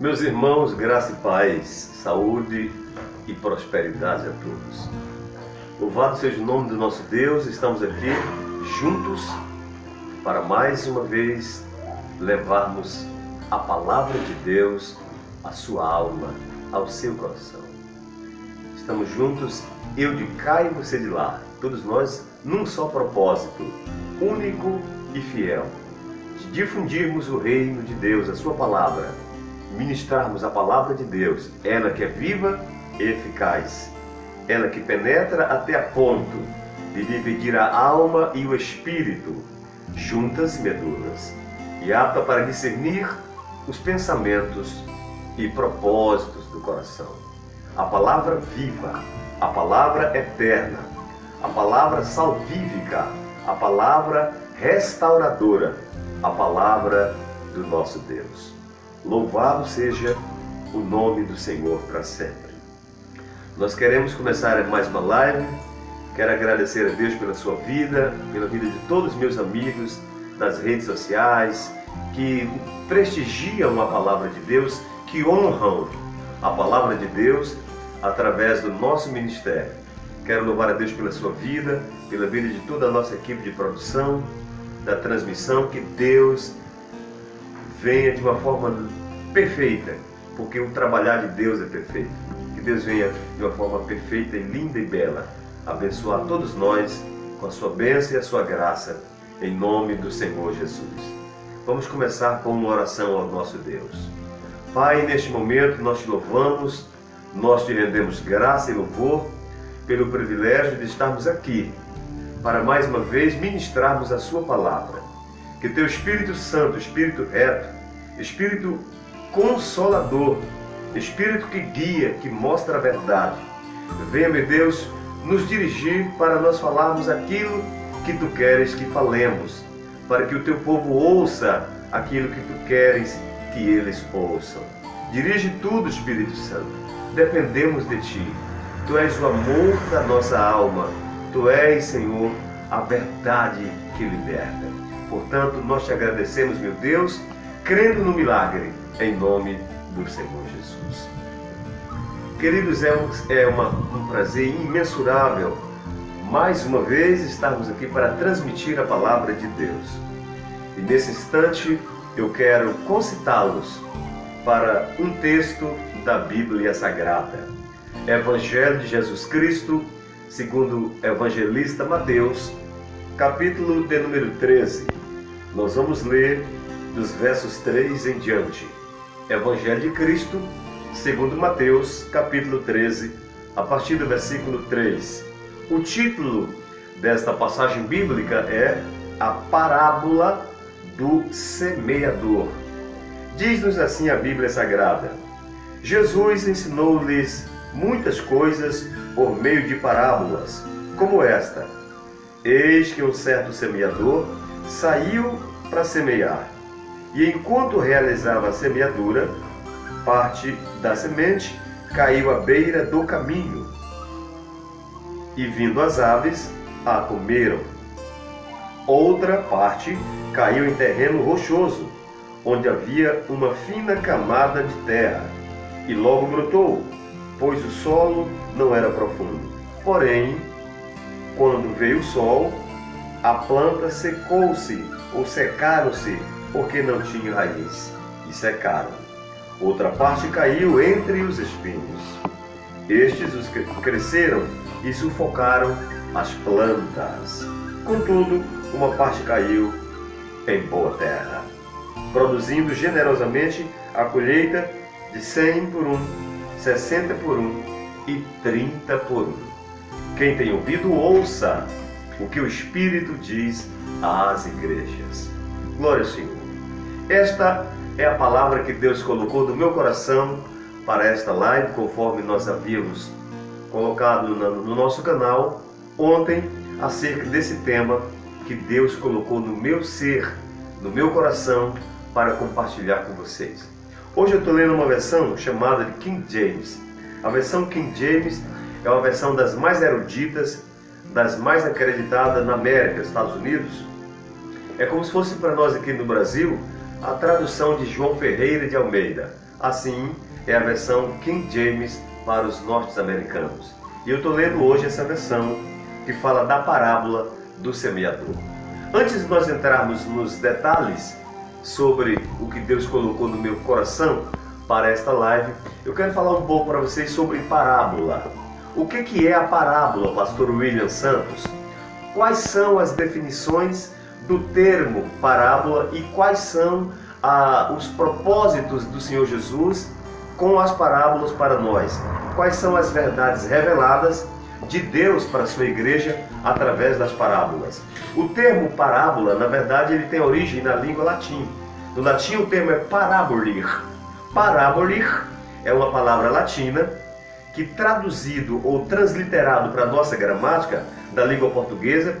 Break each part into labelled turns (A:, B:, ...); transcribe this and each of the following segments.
A: Meus irmãos, graça e paz, saúde e prosperidade a todos. Louvado seja o nome do nosso Deus, estamos aqui juntos para mais uma vez levarmos a palavra de Deus à sua alma, ao seu coração. Estamos juntos, eu de cá e você de lá, todos nós num só propósito, único e fiel, de difundirmos o reino de Deus, a sua palavra, ministrarmos a palavra de Deus, ela que é viva e eficaz, ela que penetra até a ponto de dividir a alma e o espírito, juntas e medulas, e apta para discernir os pensamentos e propósitos do coração. A palavra viva, a palavra eterna, a palavra salvífica, a palavra restauradora, a palavra do nosso Deus. Louvado seja o nome do Senhor para sempre. Nós queremos começar mais uma live. Quero agradecer a Deus pela sua vida, pela vida de todos os meus amigos nas redes sociais, que prestigiam a palavra de Deus, que honram a palavra de Deus através do nosso ministério. Quero louvar a Deus pela sua vida, pela vida de toda a nossa equipe de produção, da transmissão, que Deus venha de uma forma perfeita, porque o trabalhar de Deus é perfeito. Que Deus venha de uma forma perfeita e linda e bela, abençoar todos nós com a sua bênção e a sua graça, em nome do Senhor Jesus. Vamos começar com uma oração ao nosso Deus. Pai, neste momento nós te louvamos, nós te rendemos graça e louvor pelo privilégio de estarmos aqui, para mais uma vez ministrarmos a sua palavra. Que teu Espírito Santo, Espírito reto, Espírito consolador, Espírito que guia, que mostra a verdade, venha, meu Deus, nos dirigir para nós falarmos aquilo que tu queres que falemos, para que o teu povo ouça aquilo que tu queres que eles ouçam. Dirige tudo, Espírito Santo. Dependemos de ti. Tu és o amor da nossa alma. Tu és, Senhor, a verdade que liberta. Portanto, nós te agradecemos, meu Deus, crendo no milagre, em nome do Senhor Jesus. Queridos, é um prazer imensurável, mais uma vez, estarmos aqui para transmitir a palavra de Deus. E nesse instante, eu quero concitá-los para um texto da Bíblia Sagrada. Evangelho de Jesus Cristo, segundo o evangelista Mateus, capítulo de número 13. Nós vamos ler dos versos 3 em diante. Evangelho de Cristo, segundo Mateus, capítulo 13, a partir do versículo 3. O título desta passagem bíblica é A Parábola do Semeador. Diz-nos assim a Bíblia Sagrada: Jesus ensinou-lhes muitas coisas por meio de parábolas, como esta. Eis que um certo semeador saiu para semear, e enquanto realizava a semeadura, parte da semente caiu à beira do caminho, e vindo as aves, a comeram. Outra parte caiu em terreno rochoso, onde havia uma fina camada de terra, e logo brotou, pois o solo não era profundo. Porém, quando veio o sol, a planta secou-se, ou secaram-se, porque não tinha raiz, e secaram. Outra parte caiu entre os espinhos. Estes os cresceram e sufocaram as plantas. Contudo, uma parte caiu em boa terra, produzindo generosamente a colheita de 100 por 1, 60 por 1 e 30 por 1. Quem tem ouvido, ouça o que o Espírito diz às igrejas. Glória ao Senhor. Esta é a palavra que Deus colocou no meu coração para esta live, conforme nós havíamos colocado no nosso canal ontem, acerca desse tema que Deus colocou no meu ser, no meu coração, para compartilhar com vocês. Hoje eu estou lendo uma versão chamada de King James. A versão King James é uma versão das mais eruditas, das mais acreditadas na América, Estados Unidos. É como se fosse para nós aqui no Brasil a tradução de João Ferreira de Almeida. assim é a versão King James para os norte-americanos. E eu estou lendo hoje essa versão que fala da parábola do semeador. Antes de nós entrarmos nos detalhes sobre o que Deus colocou no meu coração para esta live, eu quero falar um pouco para vocês sobre parábola. O que é a parábola, pastor William Santos? Quais são as definições do termo parábola e quais são os propósitos do Senhor Jesus com as parábolas para nós? Quais são as verdades reveladas de Deus para a sua igreja através das parábolas? O termo parábola, na verdade, ele tem origem na língua latim. No latim o termo é parabolir. Parabolir é uma palavra latina que, traduzido ou transliterado para a nossa gramática da língua portuguesa,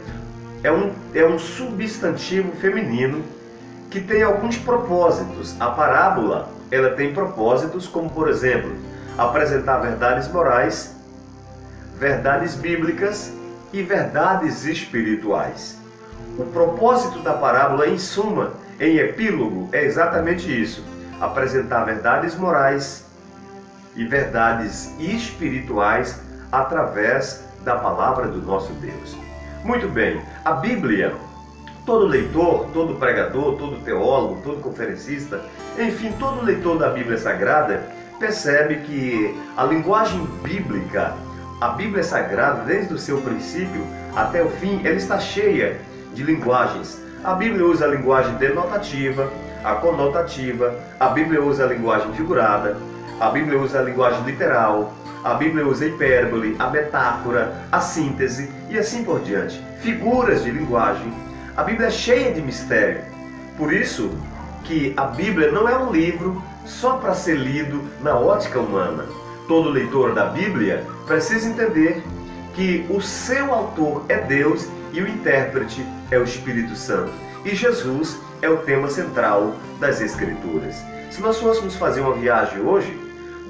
A: é um substantivo feminino que tem alguns propósitos. A parábola, ela tem propósitos como, por exemplo, apresentar verdades morais, verdades bíblicas e verdades espirituais. O propósito da parábola, em suma, em epílogo, é exatamente isso: apresentar verdades morais e verdades espirituais através da palavra do nosso Deus. Muito bem, a Bíblia, todo leitor, todo pregador, todo teólogo, todo conferencista, enfim, todo leitor da Bíblia Sagrada percebe que a linguagem bíblica, a Bíblia Sagrada, desde o seu princípio até o fim, ela está cheia de linguagens. A Bíblia usa a linguagem denotativa, a conotativa, a Bíblia usa a linguagem figurada, a Bíblia usa a linguagem literal, a Bíblia usa a hipérbole, a metáfora, a síntese e assim por diante. Figuras de linguagem. A Bíblia é cheia de mistério. Por isso que a Bíblia não é um livro só para ser lido na ótica humana. Todo leitor da Bíblia precisa entender que o seu autor é Deus e o intérprete é o Espírito Santo. E Jesus é o tema central das Escrituras. Se nós fôssemos fazer uma viagem hoje,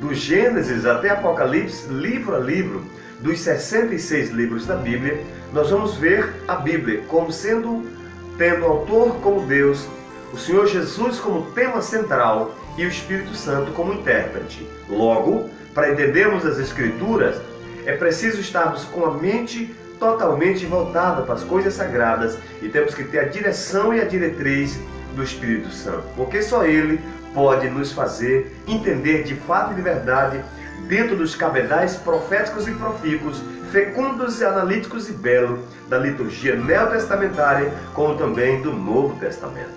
A: do Gênesis até Apocalipse, livro a livro, dos 66 livros da Bíblia, nós vamos ver a Bíblia como tendo o autor como Deus, o Senhor Jesus como tema central e o Espírito Santo como intérprete. Logo, para entendermos as Escrituras, é preciso estarmos com a mente totalmente voltada para as coisas sagradas e temos que ter a direção e a diretriz do Espírito Santo, porque só Ele pode nos fazer entender de fato e de verdade, dentro dos cabedais proféticos e profícuos, fecundos e analíticos e belos da liturgia neotestamentária, como também do Novo Testamento.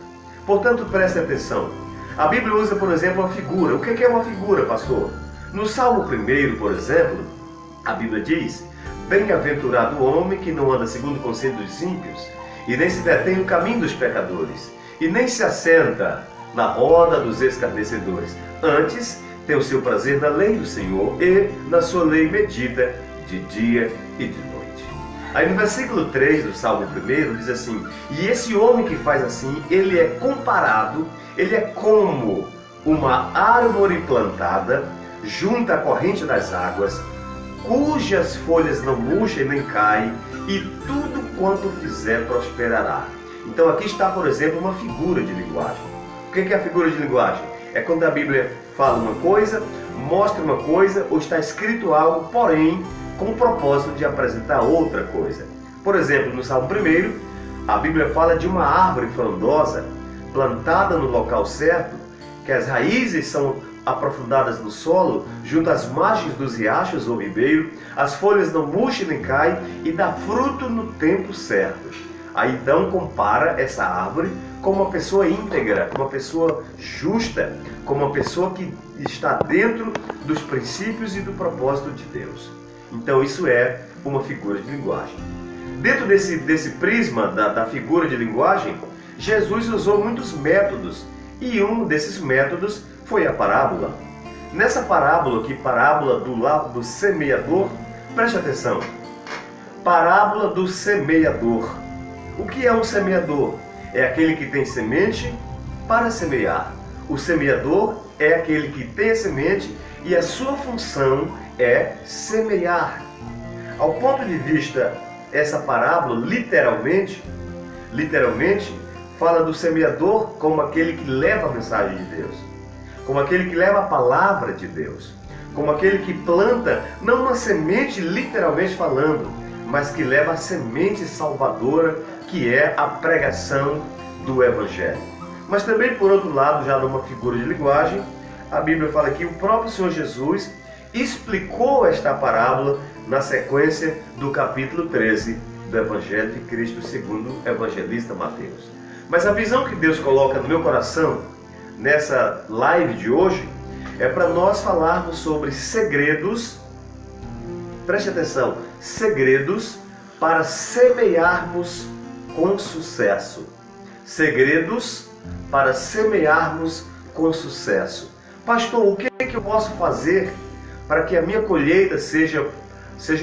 A: Portanto, preste atenção. A Bíblia usa, por exemplo, uma figura. O que é uma figura, pastor? No Salmo 1, por exemplo, a Bíblia diz: bem-aventurado o homem que não anda segundo o conselho dos ímpios, e nem se detém no caminho dos pecadores, e nem se assenta na roda dos escarnecedores. Antes, tem o seu prazer na lei do Senhor, e na sua lei medita de dia e de noite. Aí no versículo 3 do Salmo 1 diz assim: e esse homem que faz assim, ele é comparado, ele é como uma árvore plantada junto à corrente das águas, cujas folhas não murchem nem caem, e tudo quanto fizer prosperará. Então aqui está, por exemplo, uma figura de linguagem. O que é a figura de linguagem? É quando a Bíblia fala uma coisa, mostra uma coisa, ou está escrito algo, porém com o propósito de apresentar outra coisa. Por exemplo, no Salmo 1, a Bíblia fala de uma árvore frondosa, plantada no local certo, que as raízes são aprofundadas no solo, junto às margens dos riachos ou ribeiro, as folhas não murcham nem caem e dá fruto no tempo certo. Aí então compara essa árvore como uma pessoa íntegra, como uma pessoa justa, como uma pessoa que está dentro dos princípios e do propósito de Deus. Então isso é uma figura de linguagem. Dentro desse prisma da figura de linguagem, Jesus usou muitos métodos, e um desses métodos foi a parábola. Nessa parábola, parábola do lado do semeador, preste atenção. Parábola do semeador. O que é um semeador? É aquele que tem semente para semear. O semeador é aquele que tem a semente e a sua função é semear. Ao ponto de vista, essa parábola literalmente fala do semeador como aquele que leva a mensagem de Deus. como aquele que leva a palavra de Deus, como aquele que planta, não uma semente literalmente falando, mas que leva a semente salvadora, que é a pregação do Evangelho. Mas também, por outro lado, já numa figura de linguagem, a Bíblia fala que o próprio Senhor Jesus explicou esta parábola na sequência do capítulo 13 do Evangelho de Cristo segundo o evangelista Mateus. Mas a visão que Deus coloca no meu coração nessa live de hoje é para nós falarmos sobre segredos, preste atenção, segredos para semearmos com sucesso. Segredos para semearmos com sucesso. Pastor, o que é que eu posso fazer para que a minha colheita seja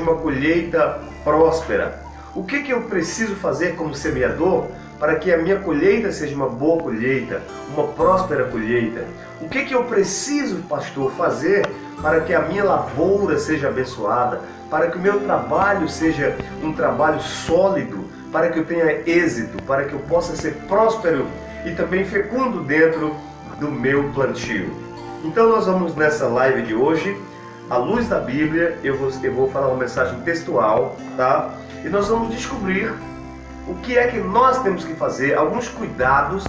A: uma colheita próspera? O que é que eu preciso fazer como semeador para que a minha colheita seja uma boa colheita, uma próspera colheita? O que é que eu preciso, pastor, fazer para que a minha lavoura seja abençoada, para que o meu trabalho seja um trabalho sólido, para que eu tenha êxito, para que eu possa ser próspero e também fecundo dentro do meu plantio? Então nós vamos nessa live de hoje, à luz da Bíblia, eu vou falar uma mensagem textual, tá? E nós vamos descobrir o que é que nós temos que fazer, alguns cuidados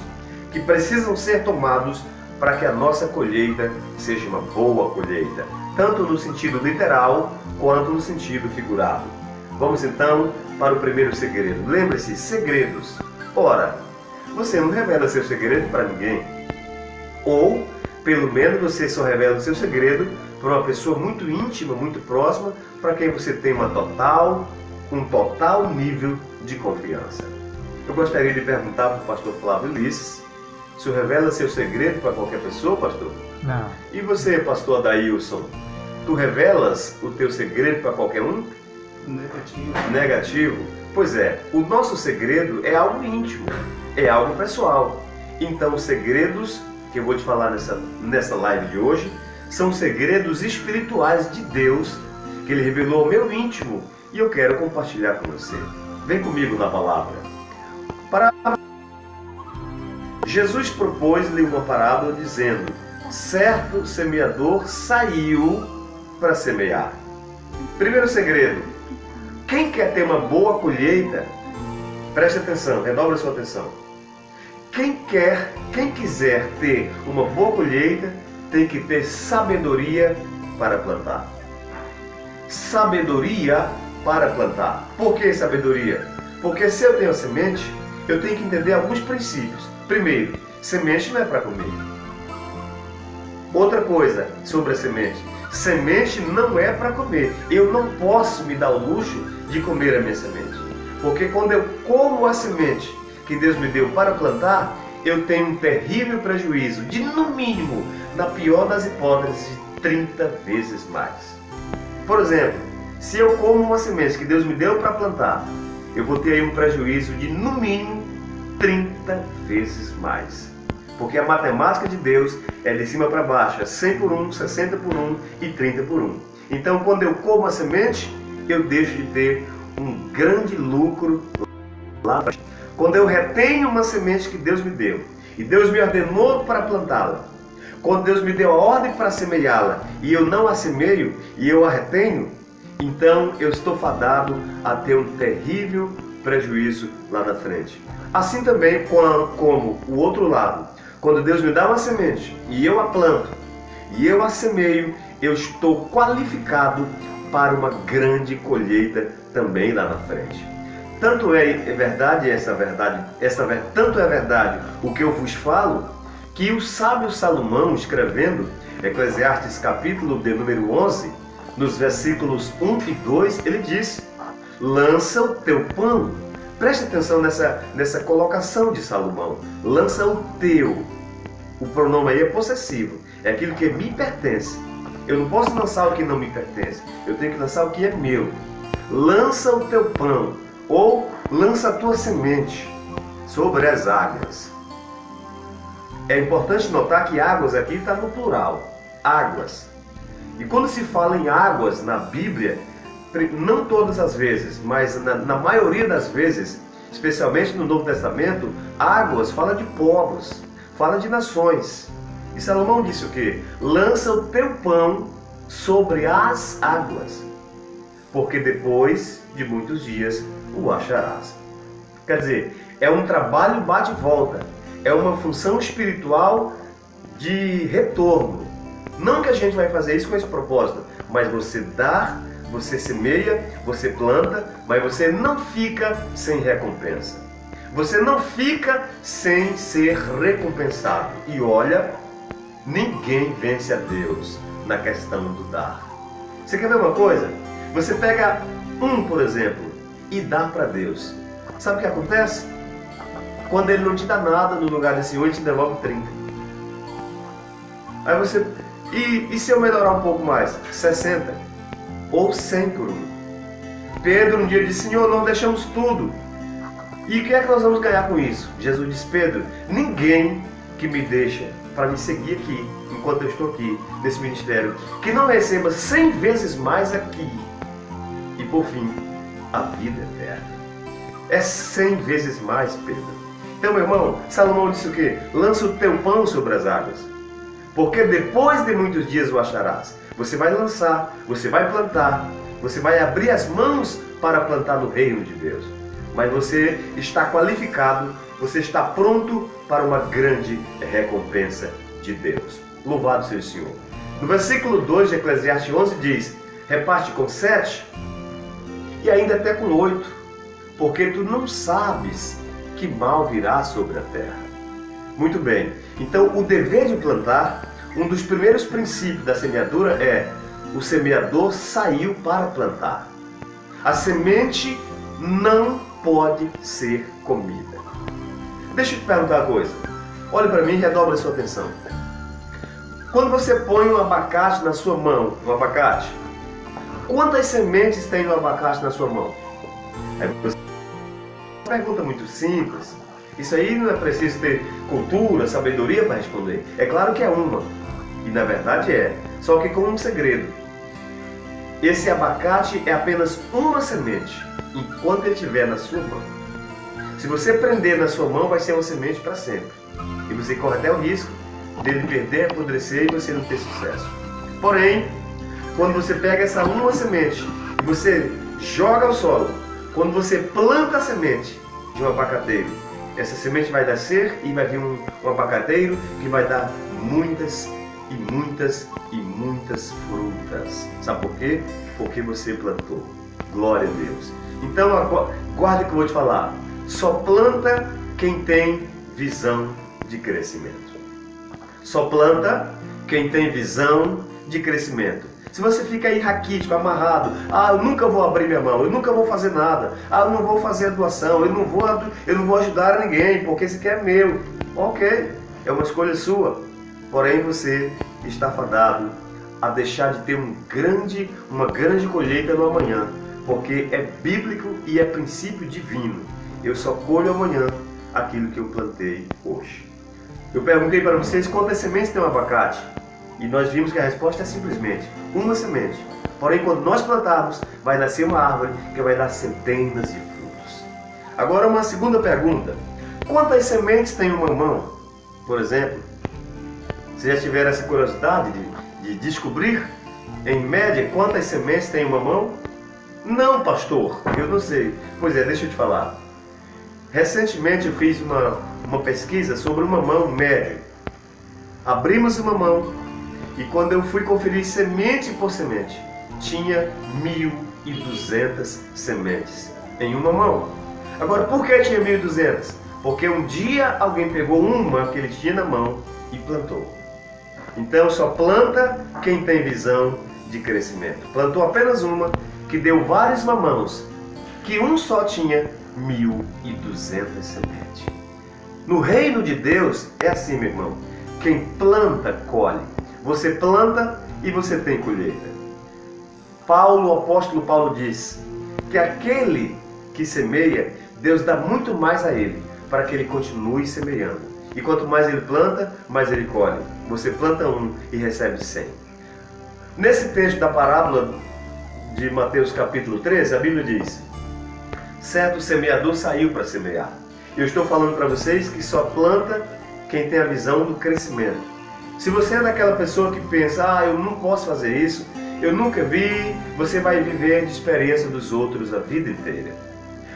A: que precisam ser tomados para que a nossa colheita seja uma boa colheita, tanto no sentido literal quanto no sentido figurado. Vamos então para o primeiro segredo. Lembre-se, segredos. Ora, você não revela seu segredo para ninguém. Ou, pelo menos, você só revela o seu segredo para uma pessoa muito íntima, muito próxima, para quem você tem um total nível de confiança. Eu gostaria de perguntar para o pastor Flávio Ulisses, o senhor revela seu segredo para qualquer pessoa, pastor?
B: Não.
A: E você, pastor Adailson, tu revelas o teu segredo para qualquer um?
B: Negativo.
A: Negativo? Pois é, o nosso segredo é algo íntimo, é algo pessoal. Então, os segredos que eu vou te falar nessa live de hoje são segredos espirituais de Deus que Ele revelou ao meu íntimo e eu quero compartilhar com você. Vem comigo na palavra. Jesus propôs-lhe uma parábola dizendo: certo semeador saiu para semear. Primeiro segredo: quem quer ter uma boa colheita, preste atenção, redobre a sua atenção. Quem quiser ter uma boa colheita, tem que ter sabedoria para plantar. Sabedoria para plantar. Por que sabedoria? Porque se eu tenho a semente, eu tenho que entender alguns princípios. Primeiro, semente não é para comer. Outra coisa sobre a semente: semente não é para comer. Eu não posso me dar o luxo de comer a minha semente. Porque quando eu como a semente que Deus me deu para plantar, eu tenho um terrível prejuízo de, no mínimo, na pior das hipóteses, 30 vezes mais. Por exemplo, se eu como uma semente que Deus me deu para plantar, eu vou ter aí um prejuízo de, no mínimo, 30 vezes mais. Porque a matemática de Deus é de cima para baixo, é 100 por 1, 60 por 1 e 30 por 1. Então, quando eu como a semente, eu deixo de ter um grande lucro lá. Quando eu retenho uma semente que Deus me deu, e Deus me ordenou para plantá-la, quando Deus me deu a ordem para semeá-la, e eu não a semeio, e eu a retenho, então eu estou fadado a ter um terrível prejuízo lá na frente. Assim também como o outro lado, quando Deus me dá uma semente, e eu a planto, e eu a semeio, eu estou qualificado para uma grande colheita também lá na frente. Tanto é verdade o que eu vos falo, que o sábio Salomão, escrevendo Eclesiastes capítulo de número 11, nos versículos 1 e 2, ele diz: lança o teu pão. Preste atenção nessa colocação de Salomão. Lança o teu. O pronome aí é possessivo, é aquilo que me pertence. Eu não posso lançar o que não me pertence, eu tenho que lançar o que é meu. Lança o teu pão, ou lança a tua semente sobre as águas. É importante notar que águas aqui está no plural, águas. E quando se fala em águas na Bíblia, não todas as vezes, mas na maioria das vezes, especialmente no Novo Testamento, águas fala de povos, fala de nações. E Salomão disse o quê? Lança o teu pão sobre as águas, porque depois de muitos dias o acharás. Quer dizer, é um trabalho bate e volta, é uma função espiritual de retorno. Não que a gente vai fazer isso com esse propósito, mas você dá, você semeia, você planta, mas você não fica sem recompensa. Você não fica sem ser recompensado. E olha, ninguém vence a Deus na questão do dar. Você quer ver uma coisa? Você pega por exemplo, e dá para Deus. Sabe o que acontece? Quando Ele não te dá nada no lugar desse 1, Ele te devolve 30. Aí você... E se eu melhorar um pouco mais? 60 ou 100 por 1. Pedro um dia disse: Senhor, nós deixamos tudo. E o que é que nós vamos ganhar com isso? Jesus disse: Pedro, ninguém que me deixa para me seguir aqui, enquanto eu estou aqui, nesse ministério, que não receba 100 vezes mais aqui. E por fim, a vida eterna. É 100 vezes mais, Pedro. Então, meu irmão, Salomão disse o quê? Lança o teu pão sobre as águas, porque depois de muitos dias o acharás. Você vai lançar, você vai plantar, você vai abrir as mãos para plantar no reino de Deus. Mas você está qualificado, você está pronto para uma grande recompensa de Deus. Louvado seja o Senhor. No versículo 2 de Eclesiastes 11 diz: reparte com 7 e ainda até com 8, porque tu não sabes que mal virá sobre a terra. Muito bem, então o dever de plantar, um dos primeiros princípios da semeadura é: o semeador saiu para plantar. A semente não pode ser comida. Deixa eu te perguntar uma coisa. Olhe para mim e redobre a sua atenção. Quando você põe um abacate na sua mão, quantas sementes tem no abacate na sua mão? Uma pergunta muito simples. Isso aí não é preciso ter cultura, sabedoria para responder. É claro que é uma. E na verdade é. Só que com um segredo. Esse abacate é apenas uma semente, enquanto ele estiver na sua mão. Se você prender na sua mão, vai ser uma semente para sempre. E você corre até o risco dele perder, apodrecer e você não ter sucesso. Porém, quando você pega essa uma semente e você joga ao solo, quando você planta a semente de um abacateiro, essa semente vai nascer e vai vir um abacateiro que vai dar muitas e muitas e muitas frutas. Sabe por quê? Porque você plantou. Glória a Deus. Então, guarde o que eu vou te falar. Só planta quem tem visão de crescimento. Só planta quem tem visão de crescimento. Se você fica aí raquítico, amarrado, eu nunca vou abrir minha mão, eu nunca vou fazer nada, eu não vou fazer a doação, eu não vou ajudar a ninguém, porque esse aqui é meu. Ok, é uma escolha sua. Porém, você está fadado a deixar de ter uma grande colheita no amanhã, porque é bíblico e é princípio divino. Eu só colho amanhã aquilo que eu plantei hoje. Eu perguntei para vocês quantas sementes tem um abacate, e nós vimos que a resposta é simplesmente uma semente. Porém, quando nós plantarmos, vai nascer uma árvore que vai dar centenas de frutos. Agora, uma segunda pergunta: quantas sementes tem uma mão? Por exemplo, você já tiveram essa curiosidade de descobrir, em média, quantas sementes tem uma mão? Não, pastor, eu não sei. Pois é, deixa eu te falar. Recentemente eu fiz uma pesquisa sobre uma mão média. Abrimos uma mão e quando eu fui conferir semente por semente, tinha 1.200 sementes em uma mão. Agora, por que tinha 1.200? Porque um dia alguém pegou uma que ele tinha na mão e plantou. Então só planta quem tem visão de crescimento. Plantou apenas uma que deu vários mamãos, que um só tinha 1.200 sementes. No reino de Deus é assim, meu irmão. Quem planta, colhe. Você planta e você tem colheita. O apóstolo Paulo diz que aquele que semeia, Deus dá muito mais a ele, para que ele continue semeando. E quanto mais ele planta, mais ele colhe. Você planta um e recebe 100. Nesse texto da parábola de Mateus capítulo 13, a Bíblia diz: certo semeador saiu para semear. Eu estou falando para vocês que só planta quem tem a visão do crescimento. Se você é daquela pessoa que pensa, eu não posso fazer isso, eu nunca vi, você vai viver de experiência dos outros a vida inteira.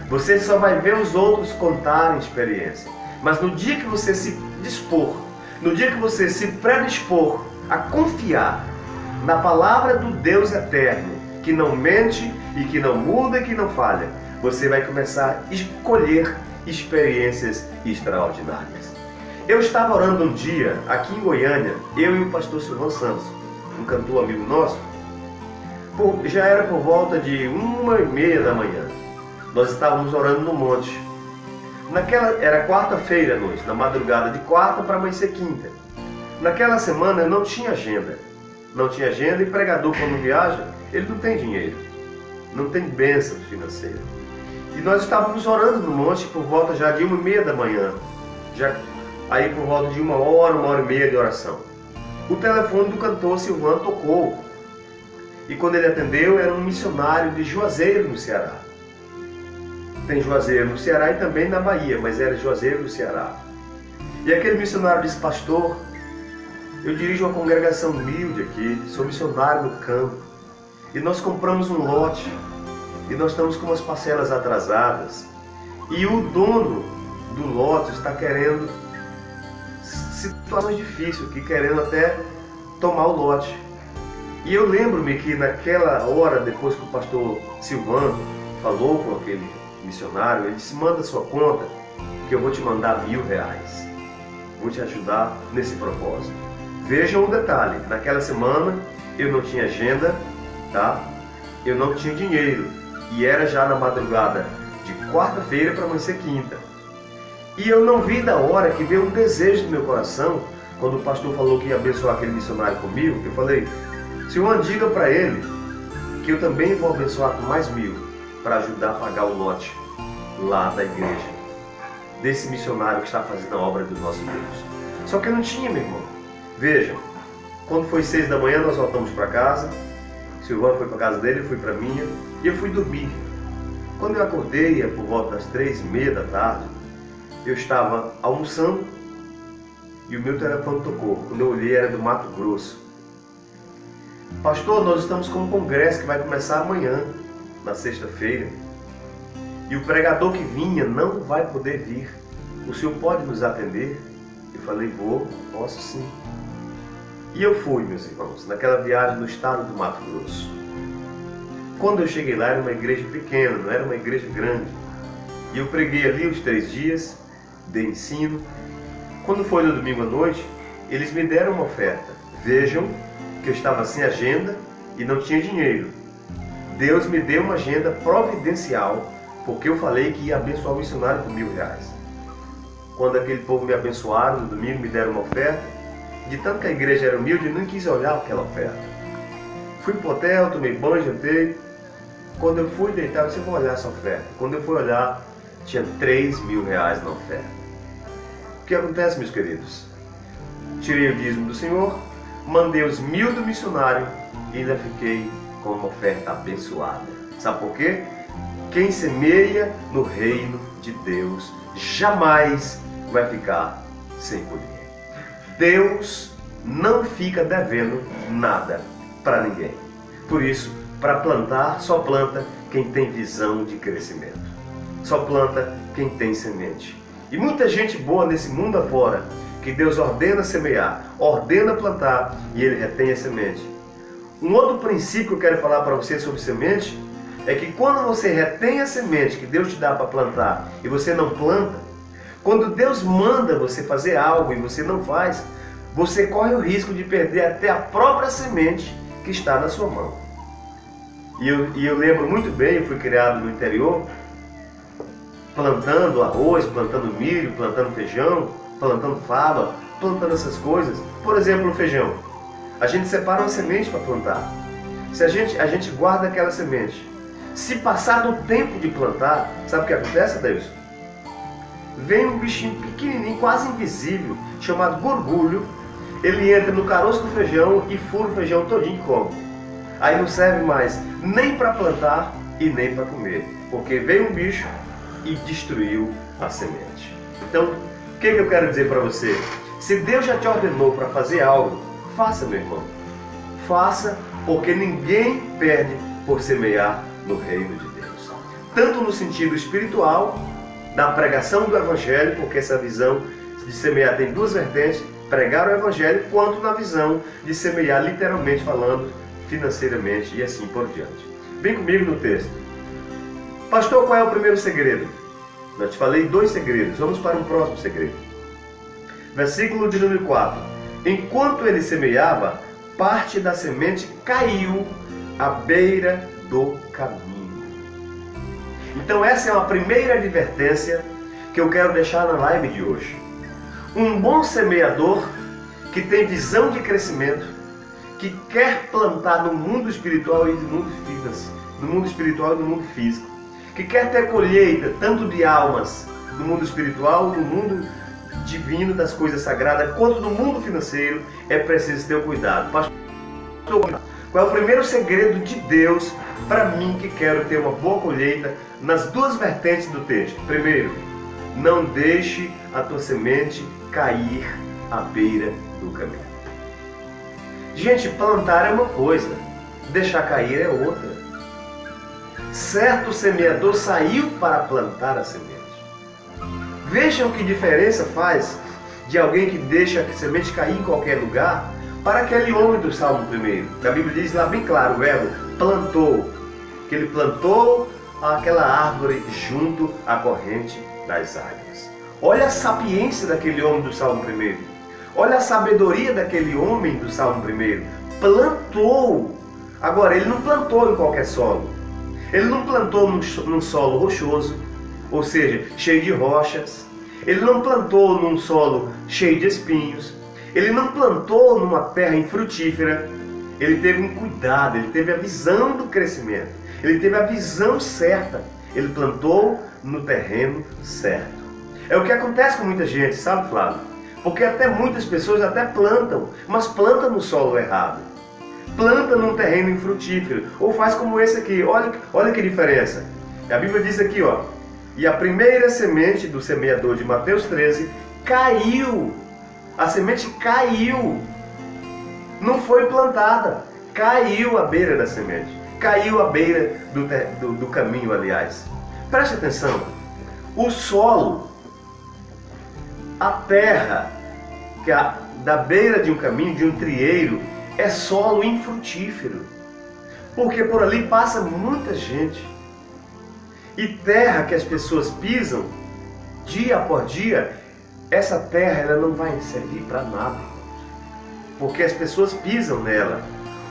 A: Você só vai ver os outros contarem experiência. Mas no dia que você se dispor, no dia que você se predispor a confiar na palavra do Deus eterno, que não mente e que não muda e que não falha, você vai começar a escolher experiências extraordinárias. Eu estava orando um dia aqui em Goiânia, eu e o pastor Silvano Santos, um cantor amigo nosso. Já era por volta de 1h30 da manhã. Nós estávamos orando no monte. Era quarta-feira à noite, na madrugada de quarta para amanhecer quinta. Naquela semana eu não tinha agenda. Não tinha agenda, e pregador quando viaja, ele não tem dinheiro. Não tem bênção financeira. E nós estávamos orando no monte por volta já de 1h30 da manhã. Aí por volta de 1h30 de oração. O telefone do cantor Silvano tocou. E quando ele atendeu, era um missionário de Juazeiro, no Ceará. Tem Juazeiro no Ceará e também na Bahia, mas era Juazeiro no Ceará. E aquele missionário disse: pastor, eu dirijo uma congregação humilde aqui, sou missionário no campo, e nós compramos um lote, e nós estamos com umas parcelas atrasadas, e o dono do lote está querendo situações difíceis aqui, querendo até tomar o lote. E eu lembro-me que naquela hora, depois que o pastor Silvano falou com aquele missionário, ele disse: manda sua conta, que eu vou te mandar R$1.000. Vou te ajudar nesse propósito. Vejam um detalhe, naquela semana eu não tinha agenda, tá? Eu não tinha dinheiro. E era já na madrugada de quarta-feira para amanhecer quinta. E eu não vi da hora que veio um desejo no meu coração, quando o pastor falou que ia abençoar aquele missionário comigo. Eu falei: Silvano, diga para ele que eu também vou abençoar com mais 1.000 para ajudar a pagar o lote lá da igreja, desse missionário que está fazendo a obra do nosso Deus. Só que eu não tinha, meu irmão. Vejam, quando foi 6 da manhã nós voltamos para casa, Silvano foi para casa dele, eu fui para a minha, e eu fui dormir. Quando eu acordei, por volta das 3h30 da tarde, eu estava almoçando e o meu telefone tocou. Quando eu olhei, era do Mato Grosso. Pastor, nós estamos com um congresso que vai começar amanhã, na sexta-feira, e o pregador que vinha não vai poder vir. O senhor pode nos atender? Eu falei: posso sim. E eu fui, meus irmãos, naquela viagem no estado do Mato Grosso. Quando eu cheguei lá, era uma igreja pequena, não era uma igreja grande. E eu preguei ali os 3 dias, dei ensino. Quando foi no domingo à noite, eles me deram uma oferta. Vejam que eu estava sem agenda e não tinha dinheiro. Deus me deu uma agenda providencial, porque eu falei que ia abençoar o missionário com R$1.000. Quando aquele povo me abençoaram no domingo, me deram uma oferta. De tanto que a igreja era humilde, eu nem quis olhar aquela oferta. Fui pro hotel, tomei banho, jantei. Quando eu fui deitar, eu disse: vou olhar essa oferta. Quando eu fui olhar, tinha R$3.000 na oferta. O que acontece, meus queridos? Tirei o dízimo do Senhor, mandei os 1.000 do missionário e ainda fiquei com uma oferta abençoada. Sabe por quê? Quem semeia no reino de Deus jamais vai ficar sem colher. Deus não fica devendo nada para ninguém. Por isso, para plantar, só planta quem tem visão de crescimento. Só planta quem tem semente. E muita gente boa nesse mundo afora, que Deus ordena semear, ordena plantar, e Ele retém a semente. Um outro princípio que eu quero falar para você sobre semente é que quando você retém a semente que Deus te dá para plantar e você não planta, quando Deus manda você fazer algo e você não faz, você corre o risco de perder até a própria semente que está na sua mão. E eu lembro muito bem, eu fui criado no interior, plantando arroz, plantando milho, plantando feijão, plantando fava, plantando essas coisas. Por exemplo, o feijão. A gente separa uma semente para plantar. Se a gente guarda aquela semente. Se passar do tempo de plantar, sabe o que acontece, Deus? Vem um bichinho pequenininho, quase invisível, chamado gorgulho. Ele entra no caroço do feijão e fura o feijão todinho e come. Aí não serve mais nem para plantar e nem para comer, porque veio um bicho e destruiu a semente. Então, o que eu quero dizer para você? Se Deus já te ordenou para fazer algo, faça, meu irmão. Faça, porque ninguém perde por semear no reino de Deus. Tanto no sentido espiritual, da pregação do Evangelho, porque essa visão de semear tem duas vertentes, pregar o Evangelho, quanto na visão de semear, literalmente falando, financeiramente e assim por diante. Vem comigo no texto. Pastor, qual é o primeiro segredo? Eu te falei 2 segredos, vamos para um próximo segredo. Versículo de número 4. Enquanto ele semeava, parte da semente caiu à beira do caminho. Então essa é uma primeira advertência que eu quero deixar na live de hoje. Um bom semeador que tem visão de crescimento, que quer plantar no mundo espiritual e no mundo financeiro, no mundo espiritual e no mundo físico, que quer ter colheita tanto de almas no mundo espiritual, no mundo divino das coisas sagradas, quanto no mundo financeiro, é preciso ter cuidado. Pastor, qual é o primeiro segredo de Deus para mim que quero ter uma boa colheita nas 2 vertentes do texto? Primeiro, não deixe a tua semente cair à beira do caminho. Gente, plantar é uma coisa, deixar cair é outra. Certo semeador saiu para plantar a semente. Vejam que diferença faz de alguém que deixa a semente cair em qualquer lugar para aquele homem do Salmo 1. A Bíblia diz lá bem claro, o verbo plantou, que ele plantou aquela árvore junto à corrente das águas. Olha a sapiência daquele homem do Salmo 1. Olha a sabedoria daquele homem do Salmo 1. Plantou. Agora, ele não plantou em qualquer solo. Ele não plantou num solo rochoso, ou seja, cheio de rochas. Ele não plantou num solo cheio de espinhos. Ele não plantou numa terra infrutífera. Ele teve um cuidado, ele teve a visão do crescimento. Ele teve a visão certa. Ele plantou no terreno certo. É o que acontece com muita gente, sabe, Flávio? Porque até muitas pessoas até plantam, mas plantam no solo errado. Planta num terreno infrutífero. Ou faz como esse aqui. Olha que diferença. A Bíblia diz aqui, ó. E a primeira semente do semeador de Mateus 13 caiu. A semente caiu. Não foi plantada. Caiu à beira da semente. Caiu à beira do caminho, aliás. Preste atenção. O solo, a terra, da beira de um caminho, de um trieiro, é solo infrutífero. Porque por ali passa muita gente. E terra que as pessoas pisam, dia após dia, essa terra ela não vai servir para nada. Porque as pessoas pisam nela.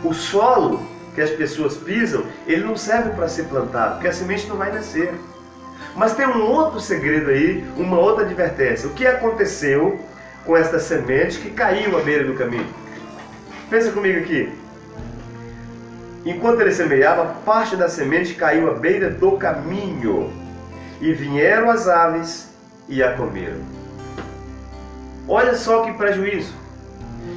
A: O solo que as pessoas pisam, ele não serve para ser plantado, porque a semente não vai nascer. Mas tem um outro segredo aí, uma outra advertência. O que aconteceu com esta semente que caiu à beira do caminho? Pensa comigo aqui. Enquanto ele semeava, parte da semente caiu à beira do caminho. E vieram as aves e a comeram. Olha só que prejuízo.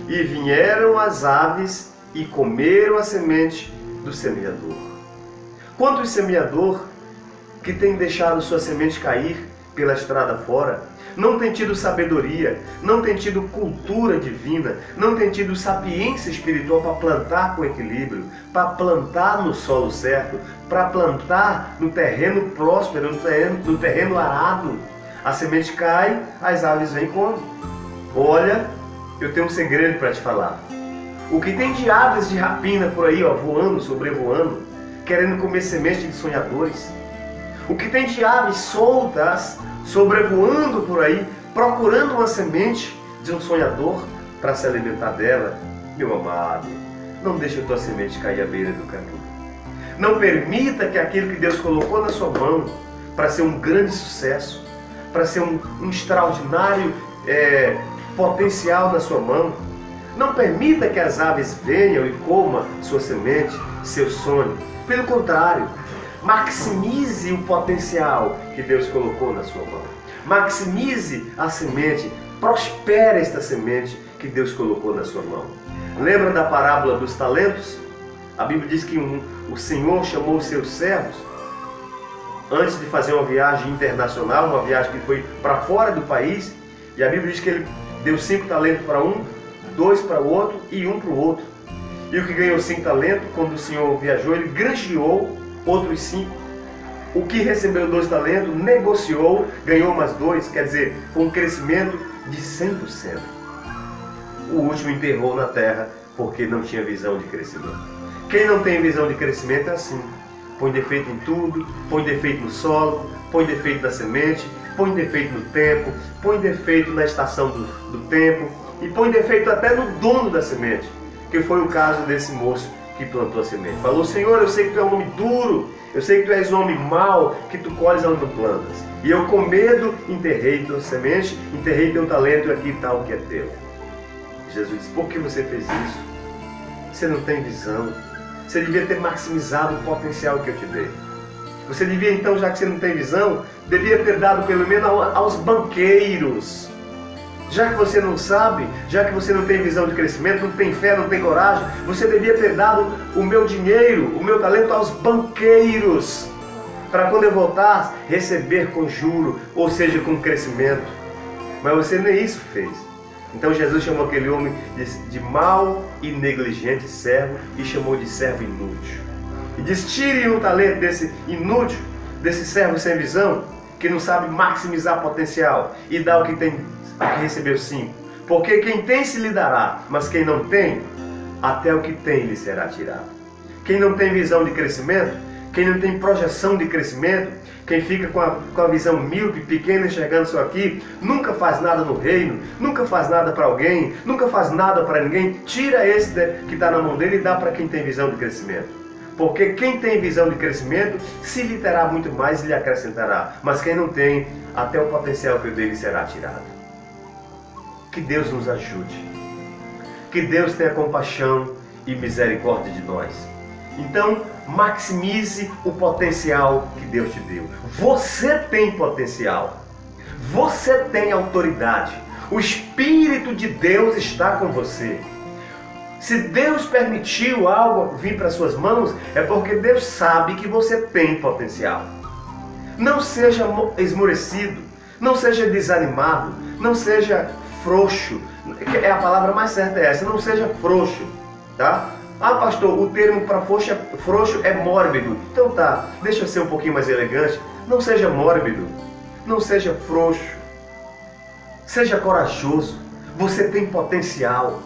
A: E vieram as aves e comeram a semente do semeador. Quantos semeador que tem deixado sua semente cair pela estrada fora, não tem tido sabedoria, não tem tido cultura divina, não tem tido sapiência espiritual para plantar com equilíbrio, para plantar no solo certo, para plantar no terreno próspero, no terreno arado. A semente cai, as aves vêm e comem. Olha, eu tenho um segredo para te falar. O que tem de aves de rapina por aí, ó, voando, sobrevoando, querendo comer semente de sonhadores. O que tem de aves soltas, sobrevoando por aí, procurando uma semente de um sonhador para se alimentar dela. Meu amado, não deixe a tua semente cair à beira do caminho. Não permita que aquilo que Deus colocou na sua mão para ser um grande sucesso, para ser um extraordinário potencial na sua mão, não permita que as aves venham e comam sua semente, seu sonho. Pelo contrário, maximize o potencial que Deus colocou na sua mão. Maximize a semente, prospere esta semente que Deus colocou na sua mão. Lembra da parábola dos talentos? A Bíblia diz que o Senhor chamou os seus servos antes de fazer uma viagem internacional, uma viagem que foi para fora do país, e a Bíblia diz que ele deu 5 talentos para um, 2 para o outro e 1 para o outro. E o que ganhou 5 talentos, quando o Senhor viajou, ele granjeou outros 5. O que recebeu 2 talentos, negociou, ganhou mais 2, quer dizer, foi um crescimento de 100%. O último enterrou na terra porque não tinha visão de crescimento. Quem não tem visão de crescimento é assim. Põe defeito em tudo, põe defeito no solo, põe defeito na semente, põe defeito no tempo, põe defeito na estação do tempo e põe defeito até no dono da semente, que foi o caso desse moço que plantou a semente. Falou: Senhor, eu sei que tu é um homem duro, eu sei que tu és um homem mau, que tu colhes onde tu plantas. E eu com medo enterrei tua semente, enterrei teu talento e aqui está o que é teu. Jesus disse: por que você fez isso? Você não tem visão. Você devia ter maximizado o potencial que eu te dei. Você devia então, já que você não tem visão, devia ter dado pelo menos aos banqueiros. Já que você não sabe, já que você não tem visão de crescimento, não tem fé, não tem coragem, você devia ter dado o meu dinheiro, o meu talento aos banqueiros, para quando eu voltar, receber com juro, ou seja, com crescimento. Mas você nem isso fez. Então Jesus chamou aquele homem de mau e negligente servo e chamou de servo inútil. E diz: tire um talento desse inútil, desse servo sem visão, que não sabe maximizar potencial, e dá o que tem, que recebeu 5. Porque quem tem se lhe dará, mas quem não tem, até o que tem lhe será tirado. Quem não tem visão de crescimento, quem não tem projeção de crescimento, quem fica com a visão míope, pequena, enxergando só aqui, nunca faz nada no reino, nunca faz nada para alguém, nunca faz nada para ninguém. Tira esse que está na mão dele e dá para quem tem visão de crescimento. Porque quem tem visão de crescimento, se lhe terá muito mais e lhe acrescentará. Mas quem não tem, até o potencial que dele será tirado. Que Deus nos ajude. Que Deus tenha compaixão e misericórdia de nós. Então, maximize o potencial que Deus te deu. Você tem potencial. Você tem autoridade. O Espírito de Deus está com você. Se Deus permitiu algo vir para suas mãos, é porque Deus sabe que você tem potencial. Não seja esmorecido, não seja desanimado, não seja frouxo. A palavra mais certa é essa, não seja frouxo, tá? Ah, pastor, o termo para frouxo é mórbido. Então tá, deixa eu ser um pouquinho mais elegante. Não seja mórbido, não seja frouxo. Seja corajoso, você tem potencial.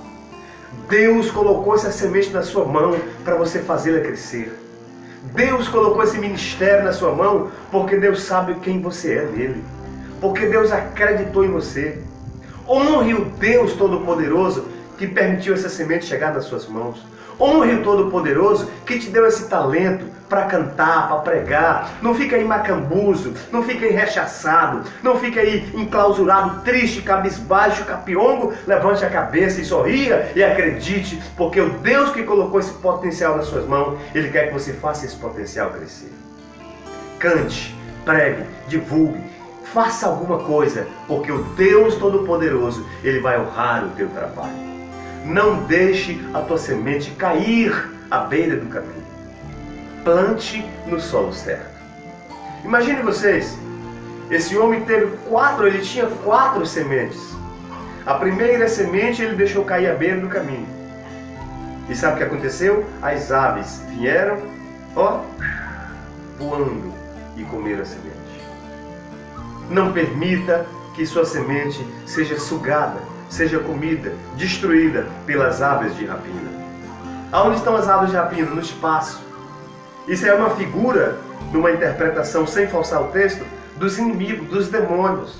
A: Deus colocou essa semente na sua mão para você fazê-la crescer. Deus colocou esse ministério na sua mão porque Deus sabe quem você é nele. Porque Deus acreditou em você. Honre o Deus Todo-Poderoso que permitiu essa semente chegar nas suas mãos. Honre o Todo-Poderoso que te deu esse talento para cantar, para pregar. Não fica aí macambuzo, não fica aí rechaçado, não fica aí enclausurado, triste, cabisbaixo, capiongo. Levante a cabeça e sorria e acredite, porque o Deus que colocou esse potencial nas suas mãos, Ele quer que você faça esse potencial crescer. Cante, pregue, divulgue, faça alguma coisa, porque o Deus Todo-Poderoso, Ele vai honrar o teu trabalho. Não deixe a tua semente cair à beira do caminho. Plante no solo certo. Imagine vocês, esse homem ele tinha 4 sementes. A primeira semente ele deixou cair à beira do caminho. E sabe o que aconteceu? As aves vieram, voando e comeram a semente. Não permita que sua semente seja sugada, seja comida, destruída pelas aves de rapina. Aonde estão as aves de rapina? No espaço. Isso é uma figura, numa interpretação sem falsar o texto, dos inimigos, dos demônios.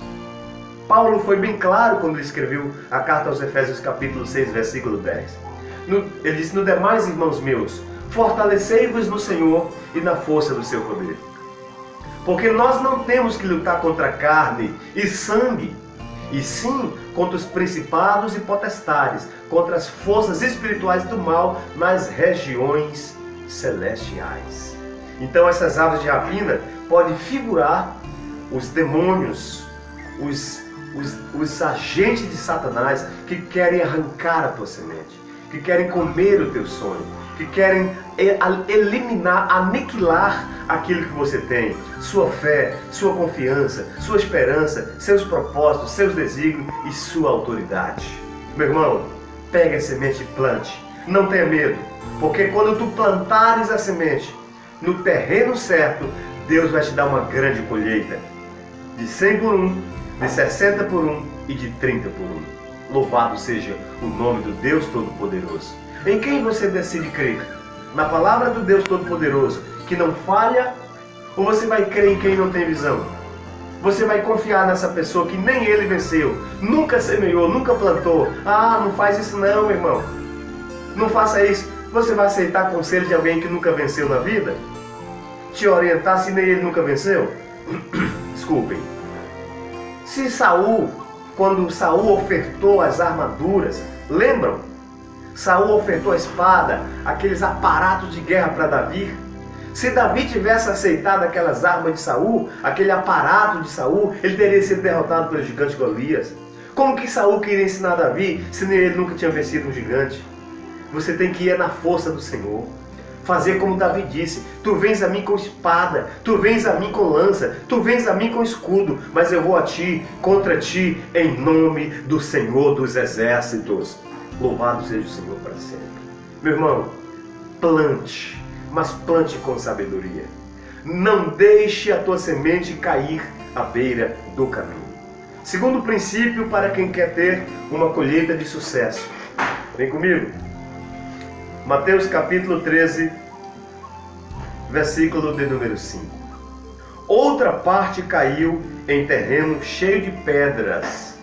A: Paulo foi bem claro quando ele escreveu a carta aos Efésios capítulo 6, versículo 10. Ele disse: no demais, irmãos meus, fortalecei-vos no Senhor e na força do seu poder. Porque nós não temos que lutar contra carne e sangue, e sim contra os principados e potestades, contra as forças espirituais do mal nas regiões celestiais. Então essas aves de rapina podem figurar os demônios, os agentes de Satanás que querem arrancar a tua semente, que querem comer o teu sonho, que querem eliminar, aniquilar aquilo que você tem, sua fé, sua confiança, sua esperança, seus propósitos, seus desígnios e sua autoridade. Meu irmão, pegue a semente e plante. Não tenha medo, porque quando tu plantares a semente no terreno certo, Deus vai te dar uma grande colheita. De 100 por 1, de 60 por 1 e de 30 por 1. Louvado seja o nome do Deus Todo-Poderoso. Em quem você decide crer? Na palavra do Deus Todo-Poderoso, que não falha? Ou você vai crer em quem não tem visão? Você vai confiar nessa pessoa que nem ele venceu, nunca semeou, nunca plantou? Ah, não faz isso não, meu irmão. Não faça isso. Você vai aceitar conselho de alguém que nunca venceu na vida? Te orientar se nem ele nunca venceu? Desculpem. Se Saul, quando Saul ofertou as armaduras, lembram? Saul ofertou a espada, aqueles aparatos de guerra para Davi. Se Davi tivesse aceitado aquelas armas de Saul, aquele aparato de Saul, ele teria sido derrotado pelo gigante Golias. Como que Saul queria ensinar Davi, se nem ele nunca tinha vencido um gigante? Você tem que ir na força do Senhor. Fazer como Davi disse: tu vens a mim com espada, tu vens a mim com lança, tu vens a mim com escudo, mas eu vou a ti, contra ti, em nome do Senhor dos exércitos. Louvado seja o Senhor para sempre. Meu irmão, plante, mas plante com sabedoria. Não deixe a tua semente cair à beira do caminho. Segundo princípio para quem quer ter uma colheita de sucesso. Vem comigo. Mateus capítulo 13, versículo de número 5. Outra parte caiu em terreno cheio de pedras,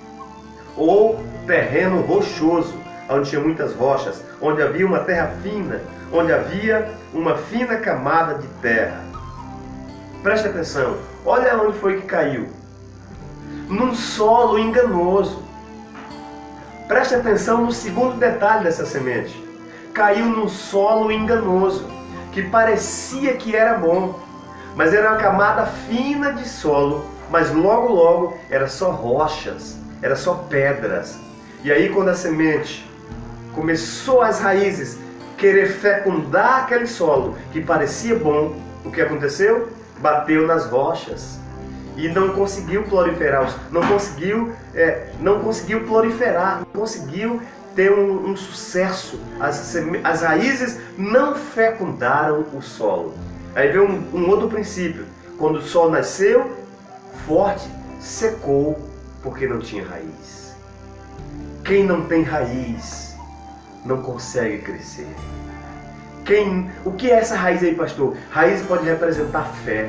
A: ou terreno rochoso, onde tinha muitas rochas, onde havia uma terra fina, onde havia uma fina camada de terra. Preste atenção, olha onde foi que caiu. Num solo enganoso. Preste atenção no segundo detalhe dessa semente. Caiu num solo enganoso, que parecia que era bom, mas era uma camada fina de solo, mas logo logo era só rochas, era só pedras. E aí quando a semente começou as raízes querer fecundar aquele solo que parecia bom, o que aconteceu? Bateu nas rochas e não conseguiu proliferar, não conseguiu proliferar, não conseguiu ter um sucesso. As raízes não fecundaram o solo. Aí vem um outro princípio. Quando o sol nasceu forte, secou porque não tinha raiz. Quem não tem raiz não consegue crescer. O que é essa raiz aí, pastor? Raiz pode representar fé.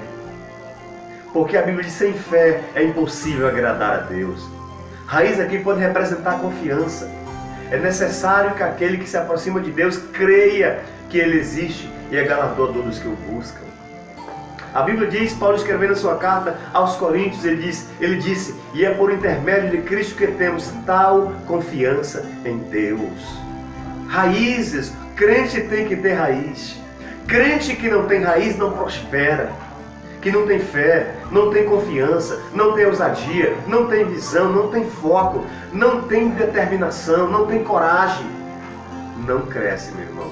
A: Porque a Bíblia diz: sem fé é impossível agradar a Deus. Raiz aqui pode representar confiança. É necessário que aquele que se aproxima de Deus creia que Ele existe e é galardoador dos que o buscam. A Bíblia diz, Paulo escrevendo a sua carta aos Coríntios, ele disse: e é por intermédio de Cristo que temos tal confiança em Deus. Raízes, crente tem que ter raiz. Crente que não tem raiz não prospera. Que não tem fé, não tem confiança, não tem ousadia, não tem visão, não tem foco, não tem determinação, não tem coragem, não cresce, meu irmão,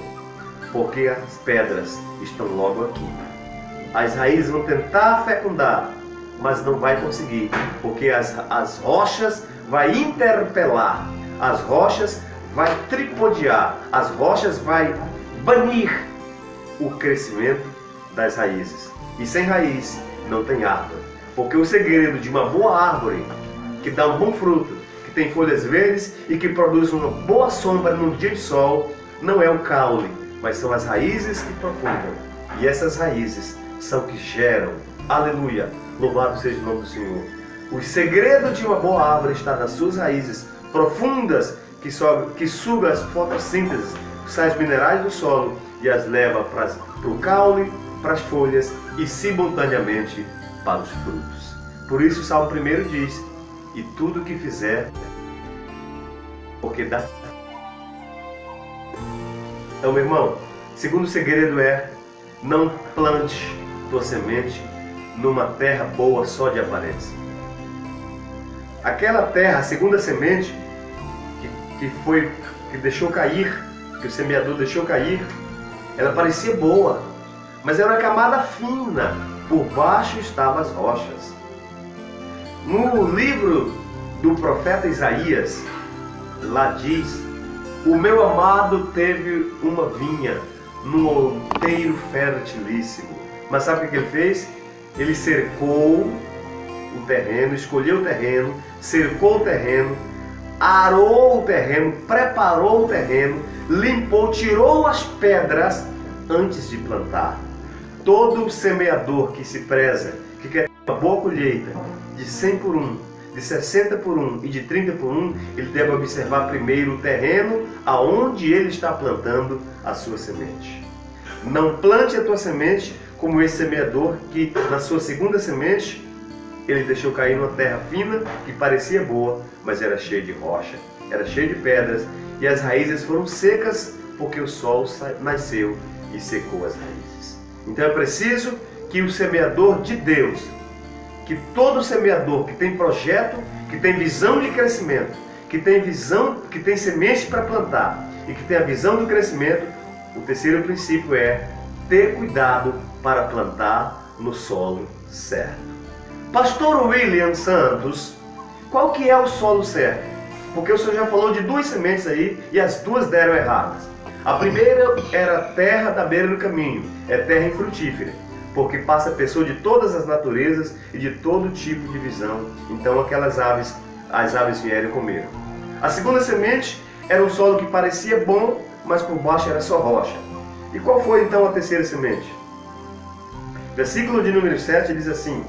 A: porque as pedras estão logo aqui. As raízes vão tentar fecundar, mas não vai conseguir, porque as rochas vai interpelar, as rochas vai tripudiar, as rochas vai banir o crescimento das raízes. E sem raiz não tem árvore. Porque o segredo de uma boa árvore, que dá um bom fruto, que tem folhas verdes e que produz uma boa sombra no dia de sol, não é o caule, mas são as raízes que profundam. E essas raízes são que geram. Aleluia! Louvado seja o nome do Senhor. O segredo de uma boa árvore está nas suas raízes profundas, que sugam as fotossíntese, os sais minerais do solo e as leva para o caule, para as folhas e simultaneamente para os frutos. Por isso o Salmo 1 diz: e tudo que fizer, porque dá. Então, meu irmão, segundo segredo é: não plante tua semente numa terra boa só de aparência. Aquela terra, a segunda semente que deixou cair, que o semeador deixou cair, Ela parecia boa, mas era uma camada fina. Por baixo estavam as rochas. No livro do profeta Isaías, lá diz: o meu amado teve uma vinha num outeiro fertilíssimo. Mas sabe o que ele fez? Ele cercou o terreno, escolheu o terreno, cercou o terreno, arou o terreno, preparou o terreno, limpou, tirou as pedras antes de plantar. Todo semeador que se preza, que quer ter uma boa colheita de 100 por 1, de 60 por 1 e de 30 por 1, ele deve observar primeiro o terreno aonde ele está plantando a sua semente. Não plante a tua semente como esse semeador que na sua segunda semente ele deixou cair numa terra fina que parecia boa, mas era cheia de rocha, era cheia de pedras e as raízes foram secas porque o sol nasceu e secou as raízes. Então é preciso que o semeador de Deus, que todo semeador que tem projeto, que tem visão de crescimento, que tem visão, que tem semente para plantar e que tem a visão do crescimento, o terceiro princípio é ter cuidado para plantar no solo certo. Pastor William Santos, qual que é o solo certo? Porque o senhor já falou de duas sementes aí e as duas deram erradas. A primeira era terra da beira do caminho, é terra infrutífera, porque passa pessoa de todas as naturezas e de todo tipo de visão. Então aquelas aves, as aves vieram e comeram. A segunda semente era um solo que parecia bom, mas por baixo era só rocha. E qual foi então a terceira semente? Versículo de número 7 diz assim: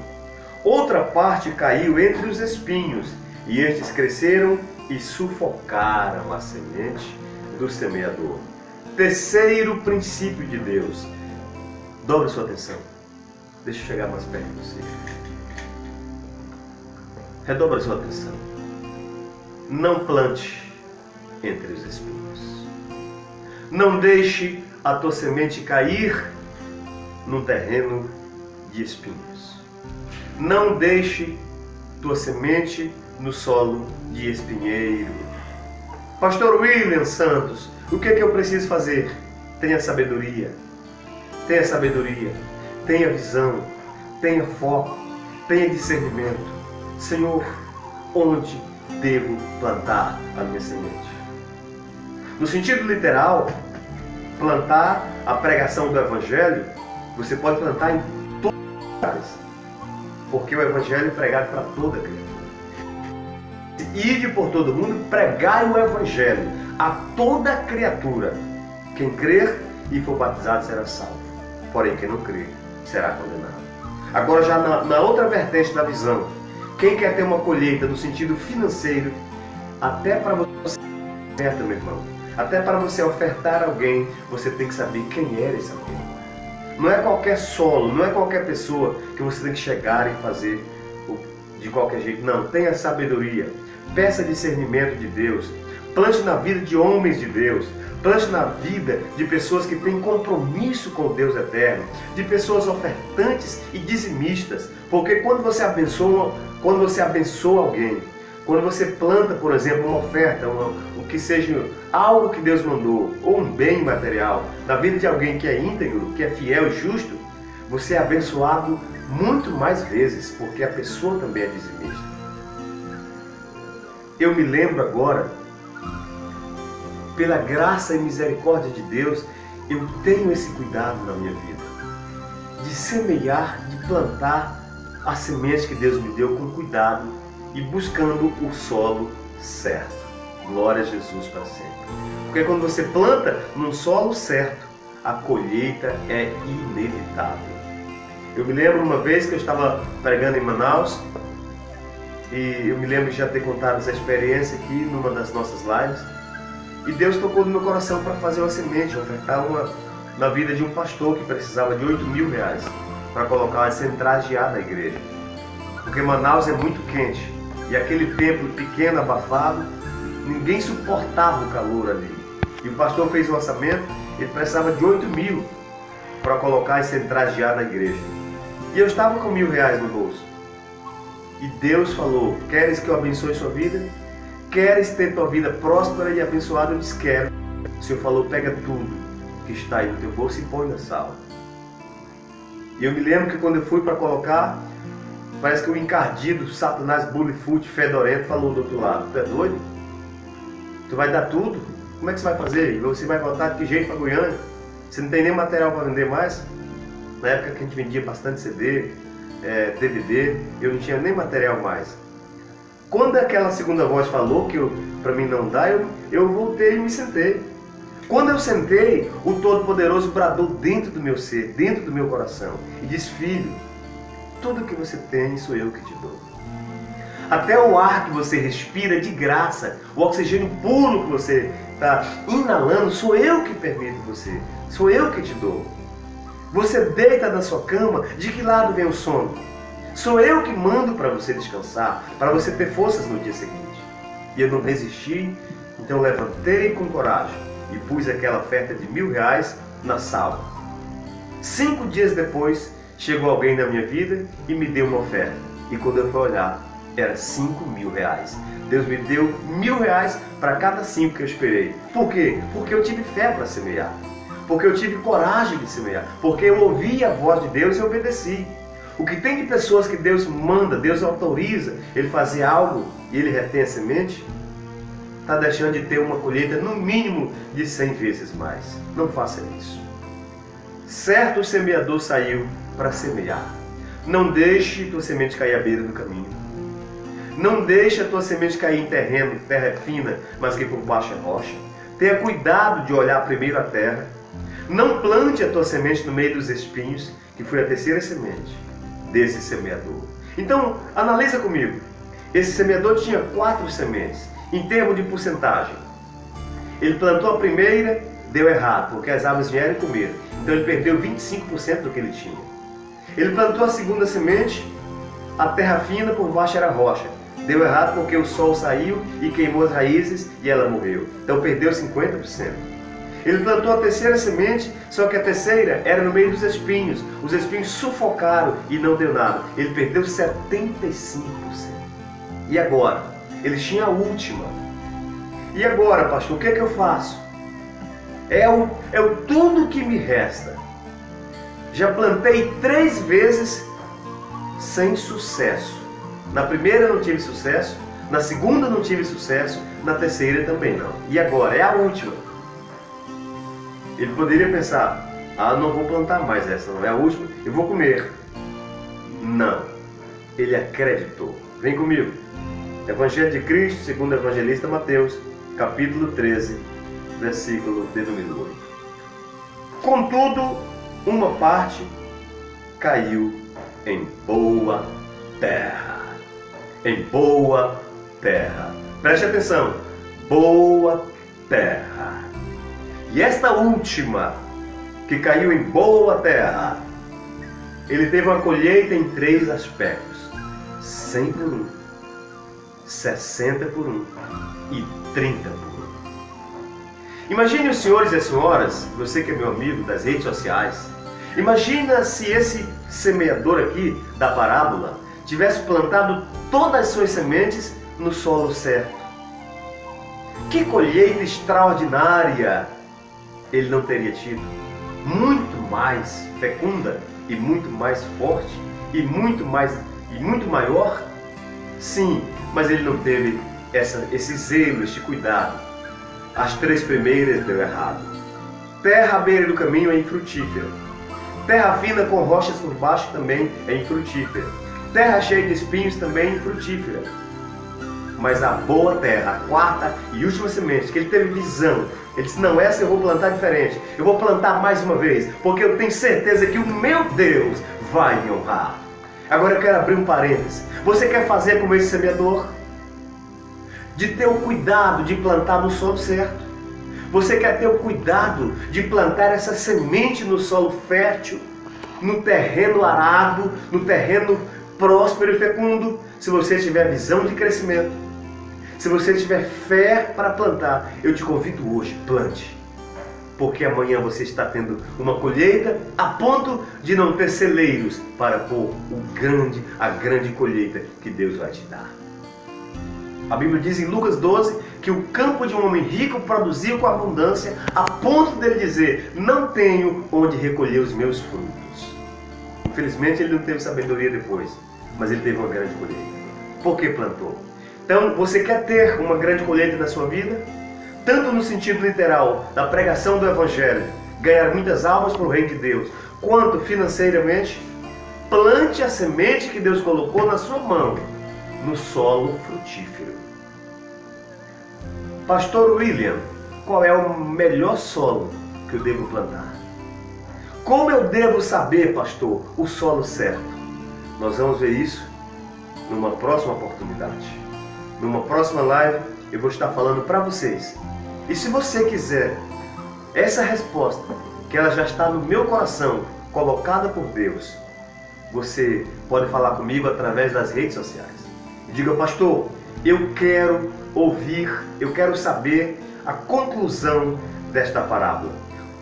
A: outra parte caiu entre os espinhos, e estes cresceram e sufocaram a semente do semeador. Terceiro princípio de Deus. Dobre sua atenção. Deixa eu chegar mais perto de você. Redobra sua atenção. Não plante entre os espinhos. Não deixe a tua semente cair num terreno de espinhos. Não deixe tua semente no solo de espinheiro. Pastor William Santos, o que é que eu preciso fazer? Tenha sabedoria. Tenha sabedoria. Tenha visão. Tenha foco. Tenha discernimento. Senhor, onde devo plantar a minha semente? No sentido literal, plantar a pregação do Evangelho, você pode plantar em todos os lugares, porque o Evangelho é pregado para toda criatura. Ide por todo mundo, pregai o Evangelho a toda criatura. Quem crer e for batizado será salvo, porém quem não crer será condenado. Agora já na outra vertente da visão, quem quer ter uma colheita no sentido financeiro, até para você, meu irmão, até para você ofertar alguém, você tem que saber quem é esse alguém. Não é qualquer solo, não é qualquer pessoa que você tem que chegar e fazer de qualquer jeito. Não, tenha sabedoria. Peça discernimento de Deus. Plante na vida de homens de Deus. Plante na vida de pessoas que têm compromisso com o Deus eterno. De pessoas ofertantes e dizimistas. Porque quando você abençoa alguém, quando você planta, por exemplo, uma oferta, o que seja algo que Deus mandou, ou um bem material, na vida de alguém que é íntegro, que é fiel e justo, você é abençoado muito mais vezes, porque a pessoa também é dizimista. Eu me lembro agora, pela graça e misericórdia de Deus, eu tenho esse cuidado na minha vida, de semear, de plantar a semente que Deus me deu com cuidado e buscando o solo certo. Glória a Jesus para sempre. Porque quando você planta num solo certo, a colheita é inevitável. Eu me lembro uma vez que eu estava pregando em Manaus, e eu me lembro de já ter contado essa experiência aqui numa das nossas lives, e Deus tocou no meu coração para fazer uma semente, ofertar na vida de um pastor que precisava de 8 mil reais para colocar uma centrais de ar na igreja. Porque Manaus é muito quente, e aquele templo pequeno, abafado, ninguém suportava o calor ali. E o pastor fez um orçamento, ele precisava de 8 mil para colocar as centrais de ar na igreja. E eu estava com 1.000 reais no bolso. E Deus falou: queres que eu abençoe sua vida? Queres ter tua vida próspera e abençoada? Eu disse: quero. O Senhor falou: pega tudo, que está aí no teu bolso e põe na sala. E eu me lembro que quando eu fui para colocar, parece que o encardido, Satanás, bullifute, fedorento, falou do outro lado: tu é doido? Tu vai dar tudo? Como é que você vai fazer? E você vai voltar de que jeito para Goiânia? Você não tem nem material para vender mais? Na época que a gente vendia bastante CD, DVD, eu não tinha nem material mais. Quando aquela segunda voz falou que para mim não dá, eu voltei e me sentei. Quando eu sentei, o Todo-Poderoso bradou dentro do meu ser, dentro do meu coração, e disse: filho, tudo que você tem sou eu que te dou. Até o ar que você respira de graça, o oxigênio puro que você está inalando, sou eu que permito você, sou eu que te dou. Você deita na sua cama, de que lado vem o sono? Sou eu que mando para você descansar, para você ter forças no dia seguinte. E eu não resisti, então levantei com coragem e pus aquela oferta de R$1.000 na sala. 5 dias depois, chegou alguém na minha vida e me deu uma oferta. E quando eu fui olhar, era R$5.000. Deus me deu R$1.000 para cada 5 que eu esperei. Por quê? Porque eu tive fé para semear. Porque eu tive coragem de semear. Porque eu ouvi a voz de Deus e obedeci. O que tem de pessoas que Deus manda, Deus autoriza ele fazer algo e ele retém a semente, está deixando de ter uma colheita no mínimo de 100 vezes mais. Não faça isso. Certo semeador saiu para semear. Não deixe tua semente cair à beira do caminho. Não deixe a tua semente cair em terreno, terra fina, mas que por baixo é rocha. Tenha cuidado de olhar primeiro a terra. Não plante a tua semente no meio dos espinhos, que foi a terceira semente desse semeador. Então, analisa comigo. Esse semeador tinha 4 sementes, em termos de porcentagem. Ele plantou a primeira, deu errado, porque as aves vieram e comeram. Então ele perdeu 25% do que ele tinha. Ele plantou a segunda semente, a terra fina por baixo era rocha. Deu errado porque o sol saiu e queimou as raízes e ela morreu. Então perdeu 50%. Ele plantou a terceira semente, só que a terceira era no meio dos espinhos. Os espinhos sufocaram e não deu nada. Ele perdeu 75%. E agora? Ele tinha a última. E agora, pastor, o que é que eu faço? É o tudo que me resta. Já plantei 3 vezes sem sucesso. Na primeira não tive sucesso, na segunda não tive sucesso, na terceira também não. E agora? É a última. Ele poderia pensar: não vou plantar mais essa, não é a última, eu vou comer. Não. Ele acreditou. Vem comigo. Evangelho de Cristo, segundo o evangelista Mateus, capítulo 13, versículo de número 8. Contudo, uma parte caiu em boa terra. Em boa terra. Preste atenção. Boa terra. E esta última, que caiu em boa terra, ele teve uma colheita em 3 aspectos: 100 por 1, 60 por 1 e 30 por 1. Imagine os senhores e as senhoras, você que é meu amigo das redes sociais, imagina se esse semeador aqui da parábola tivesse plantado todas as suas sementes no solo certo. Que colheita extraordinária ele não teria tido! Muito mais fecunda e muito mais forte e muito maior. Sim, mas ele não teve esse zelo, este cuidado. As 3 primeiras deu errado. Terra à beira do caminho é infrutífera. Terra fina com rochas por baixo também é infrutífera. Terra cheia de espinhos também é infrutífera. Mas a boa terra, a 4ª e última semente, que ele teve visão, ele disse: não, essa eu vou plantar diferente, eu vou plantar mais uma vez, porque eu tenho certeza que o meu Deus vai me honrar. Agora eu quero abrir um parênteses. Você quer fazer como esse semeador? De ter o cuidado de plantar no solo certo. Você quer ter o cuidado de plantar essa semente no solo fértil, no terreno arado, no terreno próspero e fecundo. Se você tiver visão de crescimento, se você tiver fé para plantar, eu te convido hoje, plante. Porque amanhã você está tendo uma colheita a ponto de não ter celeiros para pôr a grande colheita que Deus vai te dar. A Bíblia diz em Lucas 12, que o campo de um homem rico produziu com abundância, a ponto dele dizer: não tenho onde recolher os meus frutos. Infelizmente ele não teve sabedoria depois, mas ele teve uma grande colheita. Por que plantou? Então, você quer ter uma grande colheita na sua vida? Tanto no sentido literal da pregação do Evangelho, ganhar muitas almas para o reino de Deus, quanto financeiramente, plante a semente que Deus colocou na sua mão, no solo frutífero. Pastor William, qual é o melhor solo que eu devo plantar? Como eu devo saber, pastor, o solo certo? Nós vamos ver isso numa próxima oportunidade. Numa próxima live eu vou estar falando para vocês. E se você quiser essa resposta, que ela já está no meu coração, colocada por Deus, você pode falar comigo através das redes sociais. Diga: pastor, eu quero ouvir, eu quero saber a conclusão desta parábola.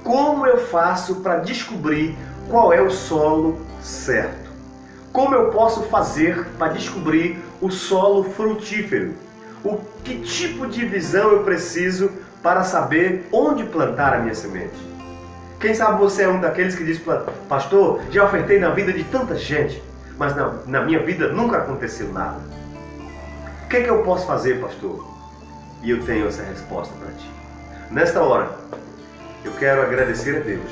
A: Como eu faço para descobrir qual é o solo certo? Como eu posso fazer para descobrir o solo frutífero? O que tipo de visão eu preciso para saber onde plantar a minha semente? Quem sabe você é um daqueles que diz: pastor, já ofertei na vida de tanta gente, mas na minha vida nunca aconteceu nada. O que é que eu posso fazer, pastor? E eu tenho essa resposta para ti. Nesta hora, eu quero agradecer a Deus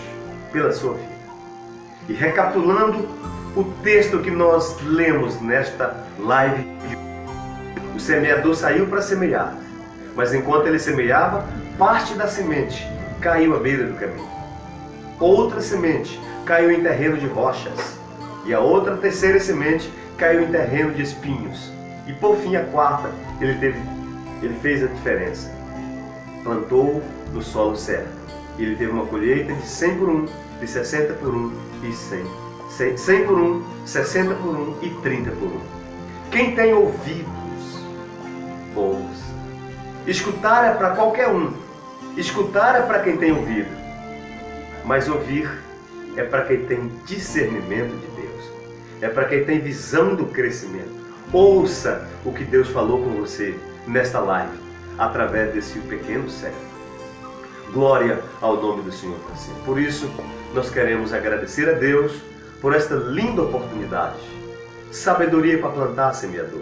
A: pela sua vida. E recapitulando o texto que nós lemos nesta live, o semeador saiu para semear, mas enquanto ele semeava, parte da semente caiu à beira do caminho. Outra semente caiu em terreno de rochas, e a outra terceira semente caiu em terreno de espinhos. E por fim a quarta, ele fez a diferença. Plantou no solo certo. E ele teve uma colheita de 100 por 1, de 60 por 1 e 100. 100 por 1, 60 por 1 e 30 por 1. Quem tem ouvidos, ouça. Escutar é para qualquer um. Escutar é para quem tem ouvido. Mas ouvir é para quem tem discernimento de Deus. É para quem tem visão do crescimento. Ouça o que Deus falou com você nesta live, através desse pequeno servo. Glória ao nome do Senhor para sempre. Por isso, nós queremos agradecer a Deus por esta linda oportunidade. Sabedoria para plantar, semeador.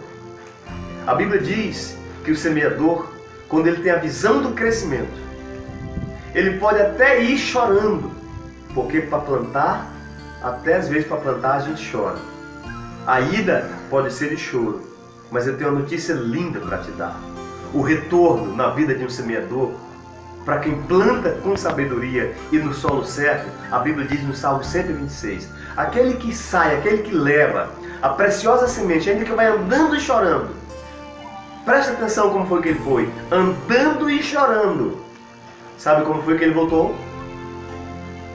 A: A Bíblia diz que o semeador, quando ele tem a visão do crescimento, ele pode até ir chorando, porque para plantar, até às vezes para plantar a gente chora. A ida pode ser de choro, mas eu tenho uma notícia linda para te dar. O retorno na vida de um semeador, para quem planta com sabedoria e no solo certo, a Bíblia diz no Salmo 126, aquele que sai, aquele que leva a preciosa semente, ainda que vai andando e chorando, presta atenção como foi que ele foi, andando e chorando. Sabe como foi que ele voltou?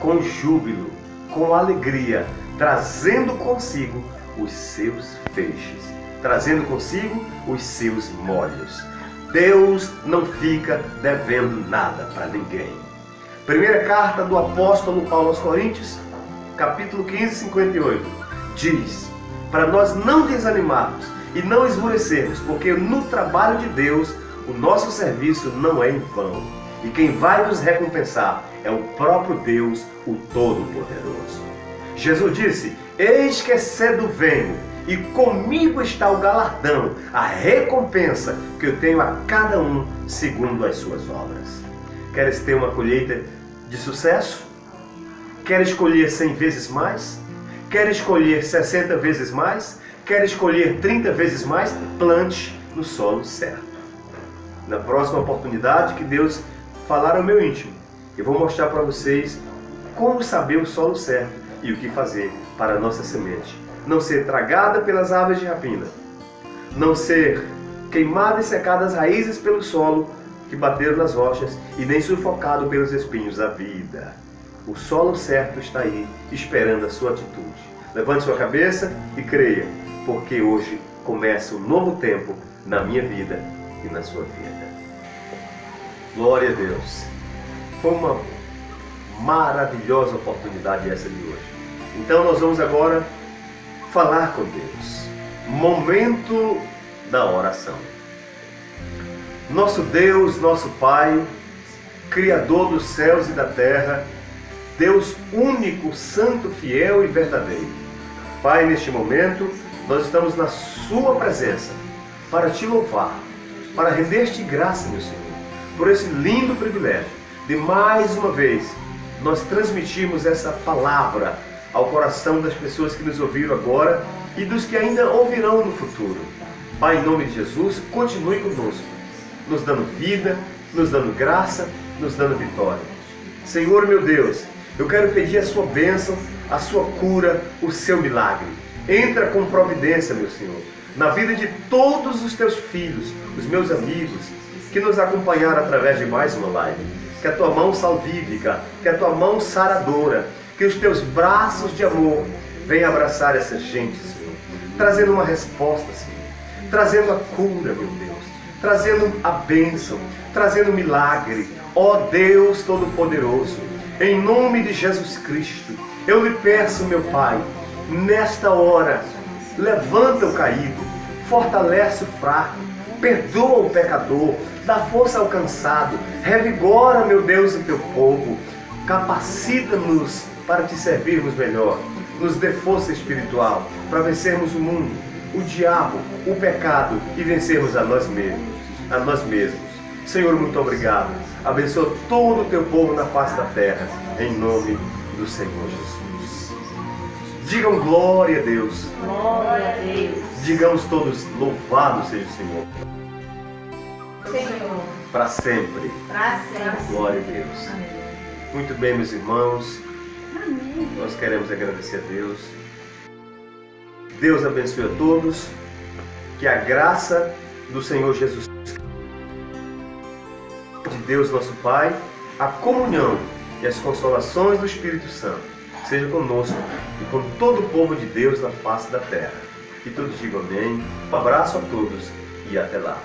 A: Com júbilo, com alegria, trazendo consigo os seus feixes, trazendo consigo os seus molhos. Deus não fica devendo nada para ninguém. Primeira carta do apóstolo Paulo aos Coríntios, capítulo 15, 58, diz, para nós não desanimarmos e não esmorecermos, porque no trabalho de Deus o nosso serviço não é em vão. E quem vai nos recompensar é o próprio Deus, o Todo-Poderoso. Jesus disse, eis que cedo venho, e comigo está o galardão, a recompensa que eu tenho a cada um segundo as suas obras. Queres ter uma colheita de sucesso? Queres colher 100 vezes mais? Queres colher 60 vezes mais? Queres colher 30 vezes mais? Plante no solo certo. Na próxima oportunidade que Deus falar ao meu íntimo, eu vou mostrar para vocês como saber o solo certo e o que fazer para a nossa semente não ser tragada pelas aves de rapina, não ser queimada e secada as raízes pelo solo que bateram nas rochas e nem sufocado pelos espinhos da vida. O solo certo está aí, esperando a sua atitude. Levante sua cabeça e creia, porque hoje começa um novo tempo na minha vida e na sua vida. Glória a Deus. Foi uma maravilhosa oportunidade essa de hoje. Então nós vamos agora falar com Deus. Momento da oração. Nosso Deus, nosso Pai, Criador dos céus e da terra, Deus único, santo, fiel e verdadeiro. Pai, neste momento, nós estamos na Sua presença para Te louvar, para render-Te graça, meu Senhor, por esse lindo privilégio de mais uma vez nós transmitirmos essa palavra ao coração das pessoas que nos ouviram agora e dos que ainda ouvirão no futuro. Pai, em nome de Jesus, continue conosco, nos dando vida, nos dando graça, nos dando vitória. Senhor, meu Deus, eu quero pedir a Sua bênção, a Sua cura, o Seu milagre. Entra com providência, meu Senhor, na vida de todos os Teus filhos, os meus amigos, que nos acompanharam através de mais uma live. Que a Tua mão salvífica, que a Tua mão saradora, que os Teus braços de amor venham abraçar essa gente, Senhor, trazendo uma resposta, Senhor, trazendo a cura, meu Deus, trazendo a bênção, trazendo milagre. Ó Deus Todo-Poderoso, em nome de Jesus Cristo, eu lhe peço, meu Pai, nesta hora, levanta o caído, fortalece o fraco, perdoa o pecador, dá força ao cansado, revigora, meu Deus, o Teu povo, capacita-nos para Te servirmos melhor, nos dê força espiritual para vencermos o mundo, o diabo, o pecado e vencermos a nós mesmos. Senhor, muito obrigado. Abençoa todo o Teu povo na face da terra, em nome do Senhor Jesus. Digam glória a Deus.
C: Glória a Deus.
A: Digamos todos, louvado seja o Senhor.
C: Senhor.
A: Para sempre.
C: Para sempre.
A: Glória a Deus.
C: Amém.
A: Muito bem, meus irmãos.
C: Amém.
A: Nós queremos agradecer a Deus. Deus abençoe a todos. Que a graça do Senhor Jesus Cristo, de Deus nosso Pai, a comunhão e as consolações do Espírito Santo seja conosco e com todo o povo de Deus na face da terra. Que todos digam amém. Um abraço a todos e até lá.